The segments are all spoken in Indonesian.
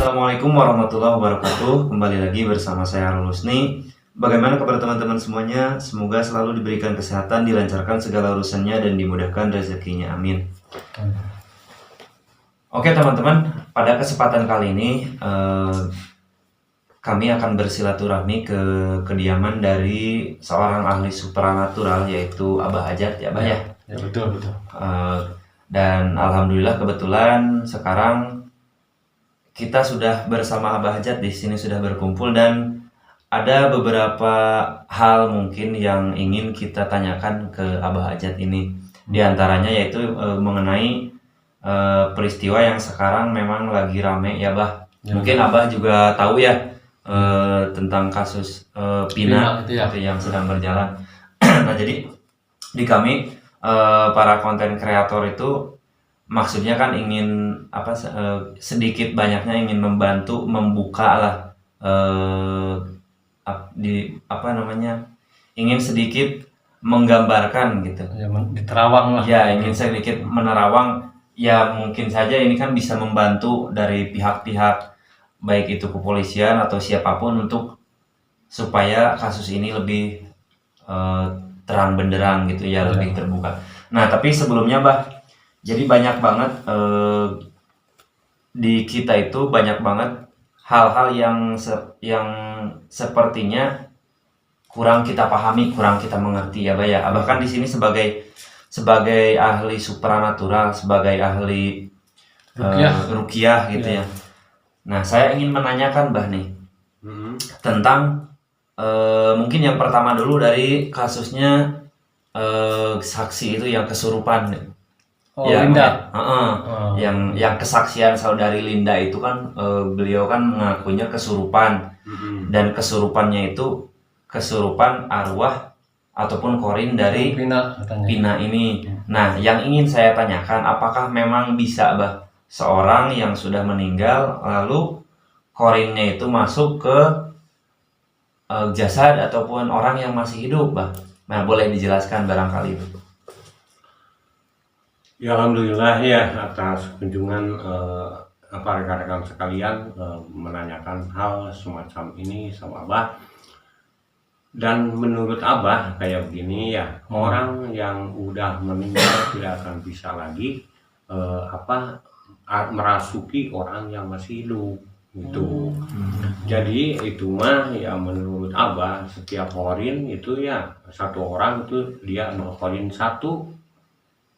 Assalamualaikum warahmatullahi wabarakatuh. Kembali lagi bersama saya Arul Husni. Bagaimana kabar teman-teman semuanya? Semoga selalu diberikan kesehatan, dilancarkan segala urusannya dan dimudahkan rezekinya. Amin. Oke teman-teman, pada kesempatan kali ini kami akan bersilaturahmi ke kediaman dari seorang ahli supranatural, yaitu Abah Hajat ya Abah ya. Ya betul. Dan alhamdulillah kebetulan sekarang kita sudah bersama Abah Hajat di sini, sudah berkumpul, dan ada beberapa hal mungkin yang ingin kita tanyakan ke Abah Hajat ini. Di antaranya yaitu mengenai peristiwa yang sekarang memang lagi rame ya Bah. Ya, mungkin Abah juga tahu ya tentang kasus Pina itu ya. itu yang sedang berjalan. Nah jadi di kami para konten kreator itu maksudnya kan ingin sedikit banyaknya ingin membantu membuka lah ingin sedikit menggambarkan gitu Ya, diterawang lah. ya, ingin sedikit menerawang ya, mungkin saja ini kan bisa membantu dari pihak-pihak baik itu kepolisian atau siapapun untuk supaya kasus ini lebih terang benderang gitu ya, lebih terbuka. Nah tapi sebelumnya Bah, jadi banyak banget di kita itu banyak banget hal-hal yang sepertinya kurang kita pahami, kurang kita mengerti ya Bah ya. Abah kan di sini sebagai ahli supranatural, sebagai ahli ruqyah gitu ya. Nah saya ingin menanyakan Bah nih tentang mungkin yang pertama dulu dari kasusnya saksi itu yang kesurupan. Ya, Linda. Yang kesaksian saudari Linda itu kan beliau kan mengakunya kesurupan, dan kesurupannya itu kesurupan arwah ataupun korin dari Pina ini. Nah, yang ingin saya tanyakan, apakah memang bisa Bah seorang yang sudah meninggal lalu korinnya itu masuk ke jasad ataupun orang yang masih hidup Bah? Nah, boleh dijelaskan barangkali itu. Ya alhamdulillah ya atas kunjungan rekan-rekan sekalian menanyakan hal semacam ini sama Abah. Dan menurut Abah kayak begini ya, orang yang udah meninggal tidak akan bisa lagi merasuki orang yang masih hidup gitu. Jadi itu mah ya menurut Abah, setiap horin itu ya satu orang itu dia horin satu.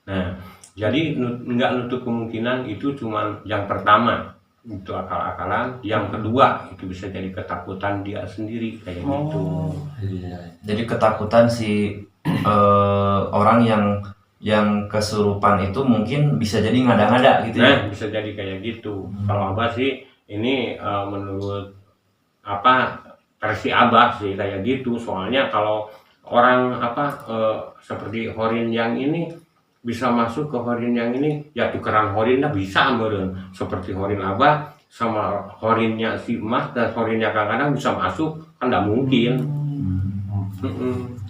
Nah jadi nggak nutup kemungkinan itu cuma yang pertama itu akal-akalan, yang kedua itu bisa jadi ketakutan dia sendiri kayak gitu. Jadi ketakutan si orang yang kesurupan itu mungkin bisa jadi ngada-ngada gitu ya. Nah, bisa jadi kayak gitu. Kalau Abah sih ini menurut versi Abah sih kayak gitu. Soalnya kalau orang seperti horin yang ini bisa masuk ke horin yang ini, ya tukeran horinnya bisa meren. Seperti horin Abah sama horinnya si Mas dan horinnya kadang-kadang bisa masuk, kan nggak mungkin.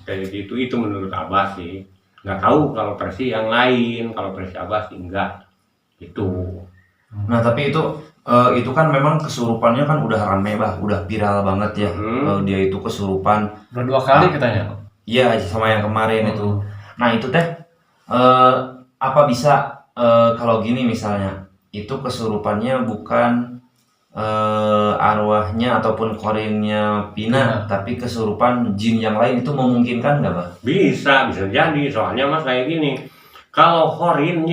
Kayak gitu, itu menurut Abah sih. Nggak tahu kalau versi yang lain, kalau versi Abah sih enggak gitu. Nah tapi itu kan memang kesurupannya kan udah rame Bah, udah viral banget ya. Dia itu kesurupan berdua kali katanya. Iya, sama yang kemarin itu. Nah itu teh apa bisa kalau gini misalnya itu kesurupannya bukan arwahnya ataupun korinnya Pina, tapi kesurupan jin yang lain, itu memungkinkan nggak Bah? Bisa jadi, soalnya Mas kayak gini, kalau horin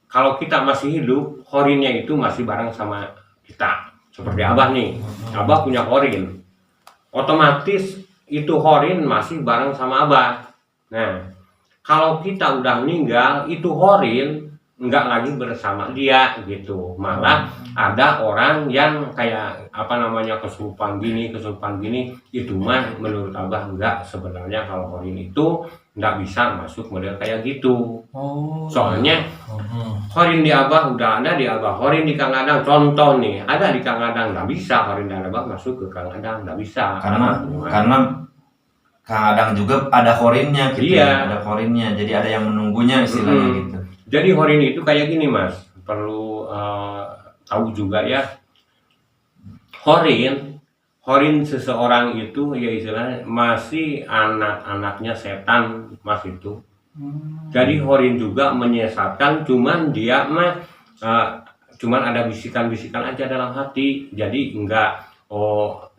kalau kita masih hidup, horinnya itu masih bareng sama kita. Seperti Abah nih, Abah punya horin, otomatis itu horin masih bareng sama Abah. Nah kalau kita udah meninggal, itu horin nggak lagi bersama dia gitu. Malah ada orang yang kayak kesurupan gini, itu mah menurut Abah enggak. Sebenarnya kalau horin itu nggak bisa masuk model kayak gitu. Soalnya horin di Abah udah ada di Abah, horin di Kang Adang contoh nih, ada di Kang Adang, nggak bisa horin di Abah masuk ke Kang Adang, nggak bisa. Karena Kang Adang juga ada horinnya gitu. Iya. Ada horinnya, jadi ada yang menunggunya istilahnya gitu. Jadi horin itu kayak gini Mas, perlu tahu juga ya, Horin seseorang itu ya istilahnya masih anak-anaknya setan mas itu. Jadi Horin juga menyesatkan, cuman dia mah cuman ada bisikan-bisikan aja dalam hati. Jadi enggak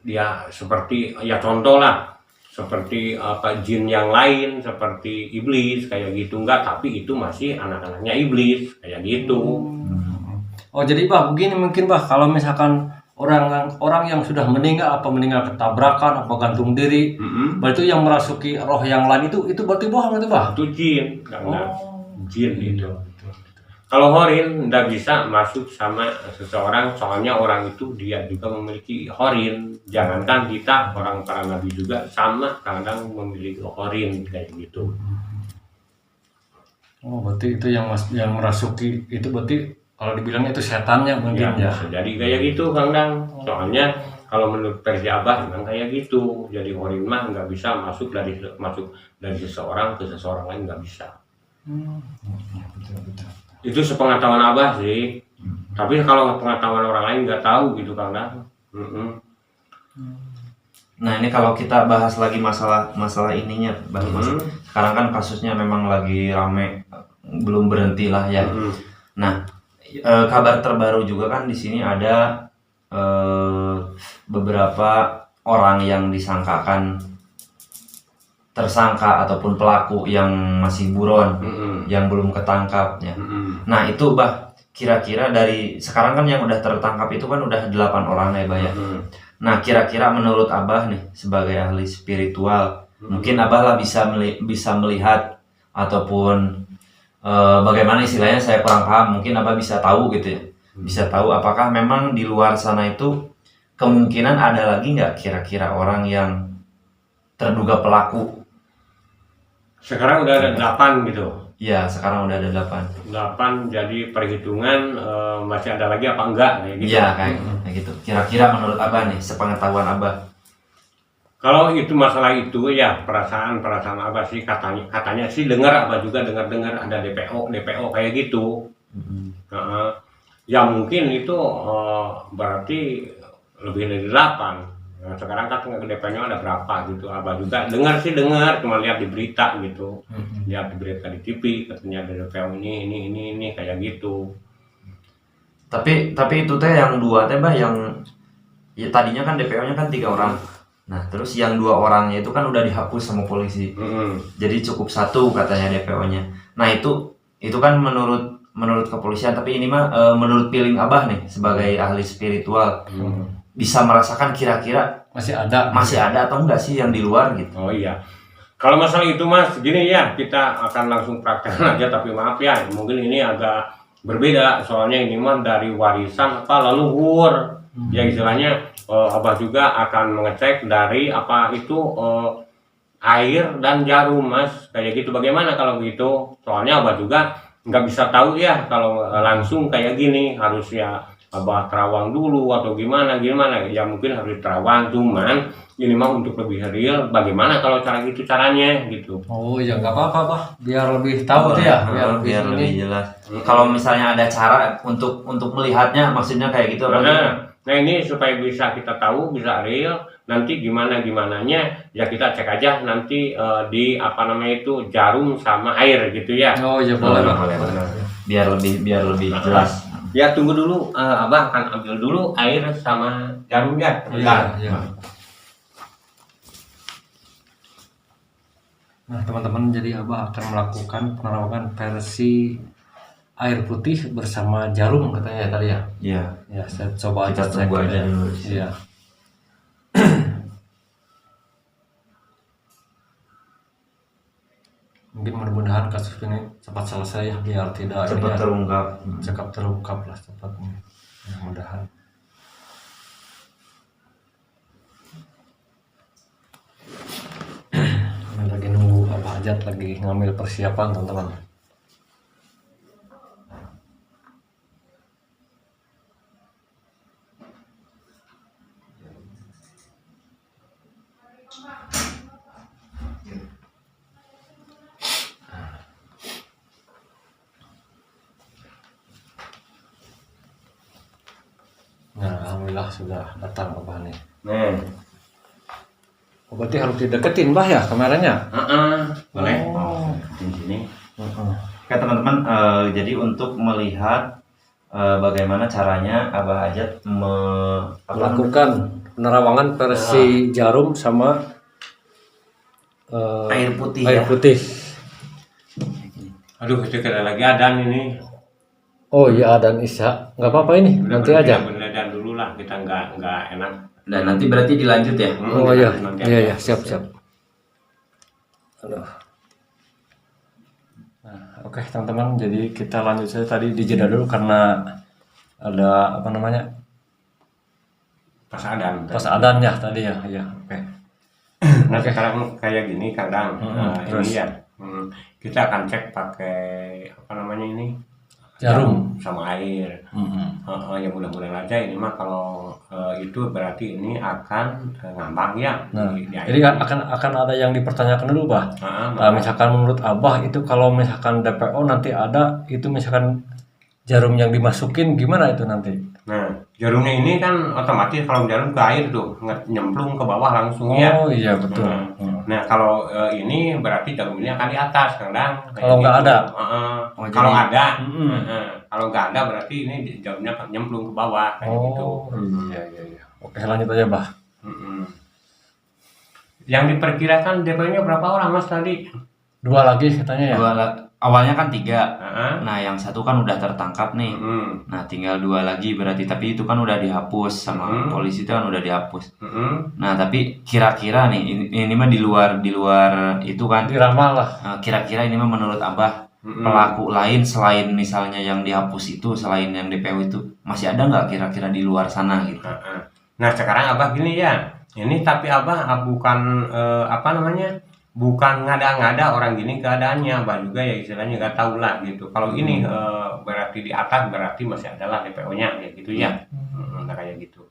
dia seperti ya contoh lah seperti apa jin yang lain seperti iblis kayak gitu, enggak, tapi itu masih anak-anaknya iblis kayak gitu. Oh jadi bah begini mungkin bah, kalau misalkan orang yang sudah meninggal ketabrakan apa gantung diri, berarti yang merasuki roh yang lain itu berarti bohong itu bah? Itu jin karena jin itu. Kalau Horin nggak bisa masuk sama seseorang, soalnya orang itu dia juga memiliki Horin. Jangankan kita, orang para nabi juga sama kadang memiliki Horin kayak gitu. Oh berarti itu yang merasuki itu berarti kalau dibilang itu setannya mungkin ya. Bisa jadi kayak gitu Kang Dang. Soalnya kalau menurut versi Abah memang kayak gitu. Jadi Horin mah nggak bisa masuk dari seseorang ke seseorang lain, nggak bisa. Betul. Itu sepengetahuan Abah sih. Tapi kalau pengetahuan orang lain nggak tahu gitu Kang Dang. Nah ini kalau kita bahas lagi masalah ininya, sekarang kan kasusnya memang lagi rame, belum berhenti lah ya. Nah kabar terbaru juga kan di sini ada beberapa orang yang tersangka ataupun pelaku yang masih buron, yang belum ketangkap ya. Nah itu bah, kira-kira dari sekarang kan yang udah tertangkap itu kan udah 8 orang ya bah ya. Nah kira-kira menurut Abah nih sebagai ahli spiritual, mungkin Abah lah bisa melihat ataupun bagaimana istilahnya, saya kurang paham, mungkin Abah bisa tahu gitu ya, bisa tahu apakah memang di luar sana itu kemungkinan ada lagi nggak kira-kira orang yang terduga pelaku. Sekarang udah ada 8 gitu. Iya, sekarang udah ada 8. 8, jadi perhitungan masih ada lagi apa enggak kayak gitu. Iya, kayak gitu. Kira-kira menurut Abah nih, sepengetahuan Abah. Kalau itu masalah itu ya perasaan Abah sih katanya sih dengar, Abah juga dengar ada DPO kayak gitu. Ya mungkin itu berarti lebih dari 8. Nah, sekarang kan DP-nya ada berapa gitu. Abah juga dengar, cuma lihat di berita gitu. Lihat di berita di TV katanya ada DPO ini kayak gitu. Tapi itu teh yang 2 teh bah, yang ya tadinya kan DPO-nya kan 3 orang. Nah, terus yang 2 orangnya itu kan udah dihapus sama polisi. Jadi cukup 1 katanya DPO-nya. Nah, itu kan menurut kepolisian, tapi ini mah menurut feeling Abah nih sebagai ahli spiritual. Bisa merasakan kira-kira masih ada atau enggak sih yang di luar gitu. Oh iya. Kalau masalah itu Mas, gini ya, kita akan langsung praktekkan aja, tapi maaf ya, mungkin ini agak berbeda, soalnya ini mah dari warisan leluhur. Ya istilahnya Abah juga akan mengecek dari apa itu air dan jarum Mas, kayak gitu. Bagaimana kalau gitu? Soalnya Abah juga nggak bisa tahu ya kalau langsung kayak gini, harus ya Abah terawang dulu atau gimana ya, mungkin harus terawang, cuman ini mah untuk lebih real, bagaimana kalau cara gitu caranya gitu. Oh ya nggak apa-apa bah, biar lebih tahu tuh ya, biar lebih jelas. Kalau misalnya ada cara untuk melihatnya, maksudnya kayak gitu. Nah ini supaya bisa kita tahu, bisa real, nanti gimananya ya kita cek aja nanti di apa namanya itu jarum sama air gitu ya. Oh ya boleh. Biar lebih jelas. Ya tunggu dulu, Abah akan ambil dulu air sama jarum ya. Iya. Nah teman-teman, jadi Abah akan melakukan penerawangan versi air putih bersama jarum katanya tadi ya. Iya. Ya saya coba kita cek aja dulu. Iya. Mungkin mudah-mudahan kasus ini cepat selesai ya, biar tidak cepat terungkap lah cepatnya, mudah-mudahan. Lagi nunggu Abah Hajat lagi ngambil persiapan teman-teman. alhamdulillah sudah datang Abah nih. Nah, Oh, berarti harus dideketin Bah ya kameranya? boleh. Oh. Di sini. Oke teman-teman, jadi untuk melihat bagaimana caranya Abah Hajat Melakukan penerawangan versi jarum sama air putih air ya. putih. Aduh, itu kira lagi adan ini. Oh iya dan Isya, nggak apa-apa ini, nanti aja. Beneran dulu lah, kita nggak enak. Dan nanti berarti dilanjut ya. Oh iya, iya siap. Aduh. Nah, oke teman-teman, jadi kita lanjut saja tadi dijeda dulu karena ada apa namanya Pas adan. pas adan ya tadi ya, ya oke. Nah sekarang kayak gini kadang terus? ini ya kita akan cek pakai apa namanya ini Jarum. sama air. Ya mudah-mudahan aja ini mah kalau itu berarti ini akan ngambang ya. Nah, di air. jadi akan ada yang dipertanyakan dulu Bah. Nah, misalkan menurut Abah itu kalau misalkan DPO nanti ada itu misalkan jarum yang dimasukin gimana itu nanti? Nah jarumnya ini kan otomatis kalau jarum ke air tuh nyemplung ke bawah langsung ya. Oh iya betul. Nah kalau ini berarti jarum ini akan di atas kadang. Kalau nggak ada? Kalau jadi- ada, kalau nggak ada berarti ini jarumnya akan nyemplung ke bawah kayak gitu. Oh iya. Oke lanjut aja Bah. Yang diperkirakan DP-nya berapa orang Mas tadi? 2 lagi katanya ya. Awalnya kan 3. Heeh. Nah yang satu kan udah tertangkap nih. Nah tinggal 2 lagi berarti, tapi itu kan udah dihapus sama polisi, itu kan udah dihapus. Nah tapi kira-kira nih ini mah di luar itu kan. Diramal lah. Nah, kira-kira ini mah menurut Abah pelaku lain selain misalnya yang dihapus itu, selain yang DPO itu masih ada nggak kira-kira di luar sana gitu? Nah sekarang Abah gini ya, ini tapi Abah bukan apa namanya, bukan ngada-ngada orang gini keadaannya, Abah juga ya istilahnya nggak tahu lah gitu. Kalau ini berarti di atas berarti masih ada lah DPO-nya ya gitu ya. Nah kayak gitu.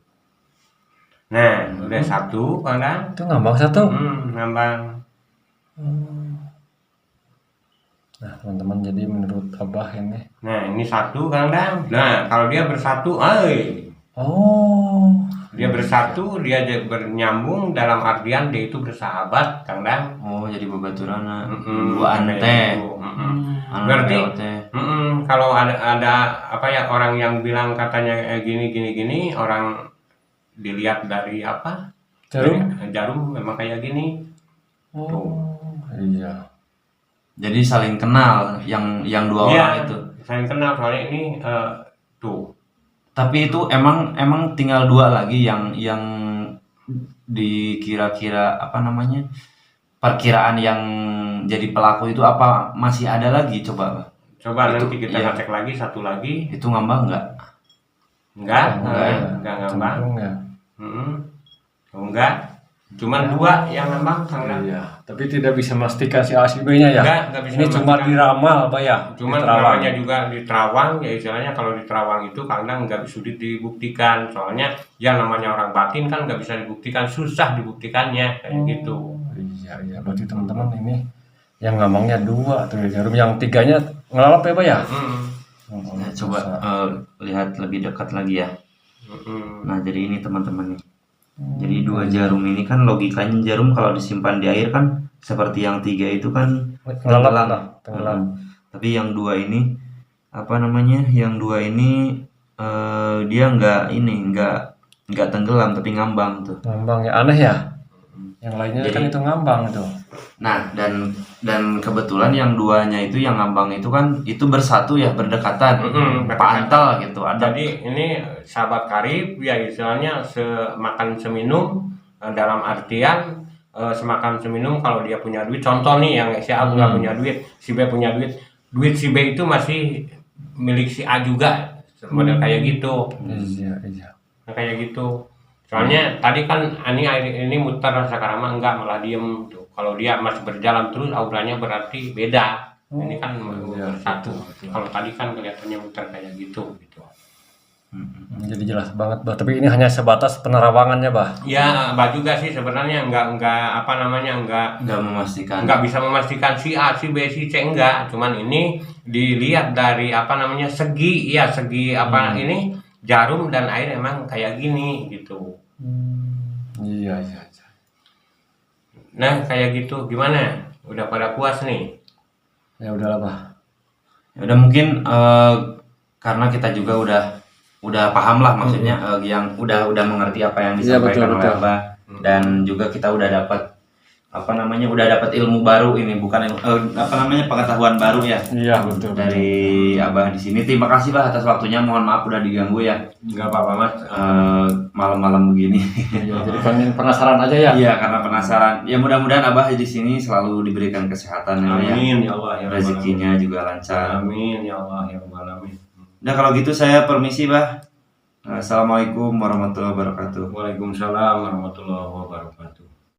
Nah udah satu kan? Itu ngambang satu. Ngambang. Nah teman-teman, jadi menurut Abah ini. Nah ini satu Kang Dang. Nah kalau dia bersatu, Oh. dia bersatu, dia bernyambung dalam artian dia itu bersahabat Kang Dang. Oh jadi babaturana Dua ante. Berarti kalau ada apa ya orang yang bilang katanya gini orang dilihat dari apa? Jarum? Dari jarum memang kayak gini. Oh iya. Jadi saling kenal yang 2 orang itu. Saya kenal soalnya ini tuh. Tapi itu emang tinggal 2 lagi yang dikira-kira apa namanya, perkiraan yang jadi pelaku itu apa masih ada lagi coba? Coba Itu, nanti kita iya. cek lagi satu lagi. Itu ngambang nggak? Enggak ngambang. Ya. Enggak. Cuman 2 yang ngambang Kang Dang. Iya. Tapi tidak bisa memastikan si A si B-nya ya. Enggak bisa Ini cuma memastikan. diramal Pak ya. Cuman Diterawang. namanya juga di Terawang ya istilahnya kalau di Terawang itu kadang nggak sulit dibuktikan soalnya ya namanya orang batin kan nggak bisa dibuktikan, susah dibuktikannya kayak gitu. Iya. Berarti teman-teman ini yang ngambangnya 2 tuh ya. Jarum yang 3-nya ngelalap ya Pak ya. Nah, coba lihat lebih dekat lagi ya. Nah jadi ini teman-teman nih. Jadi 2 jarum ini kan logikanya jarum kalau disimpan di air kan seperti yang 3 itu kan tenggelam. Tapi yang 2 ini apa namanya? Yang 2 ini dia nggak tenggelam tapi ngambang tuh. Ngambang ya, aneh ya. Yang lainnya Jadi- kan itu ngambang itu. Nah dan kebetulan yang 2-nya itu yang ngambang itu kan itu bersatu ya, berdekatan, pantal gitu. Ada Jadi ini sahabat karib ya istilahnya semakan seminum dalam artian semakan seminum kalau dia punya duit. Contoh nih yang si A nggak punya duit, si B punya duit si B itu masih milik si A juga, model kayak gitu. Iya. Nah, kayak gitu. Soalnya tadi kan air ini muter sekarang mah enggak, malah diem tuh. Kalau dia masih berjalan terus auranya berarti beda. Ini kan bersatu. Kalau tadi kan kelihatannya muter kayak gitu. Jadi jelas banget Bah. Tapi ini hanya sebatas penerawangannya Bah. Ya, Mbak juga sih sebenarnya enggak apa namanya enggak memastikan. bisa memastikan si A, si B, si C enggak. Cuman ini dilihat dari apa namanya segi apa ini jarum dan air emang kayak gini gitu. Iya, iya, iya. Nah kayak gitu gimana? Udah pada puas nih? Ya udahlah, Bah. Ya udah mungkin karena kita juga udah paham lah maksudnya yang udah mengerti apa yang Iya, disampaikan oleh betul. Abah, dan juga kita udah dapat ilmu baru ini, bukan pengetahuan baru ya Iya, betul. dari Abah di sini. Terima kasih Bah atas waktunya. Mohon maaf udah diganggu ya Nggak apa-apa Mas. malam-malam begini. Iya, jadi pengen penasaran aja ya. Iya, karena penasaran. Ya mudah-mudahan Abah di sini selalu diberikan kesehatan ya. Amin ya Allah ya Rabbal Rezekinya juga lancar. Amin ya Allah ya Rabbal Alamin. Nah kalau gitu saya permisi Bah. Assalamualaikum warahmatullahi wabarakatuh. Waalaikumsalam warahmatullahi wabarakatuh.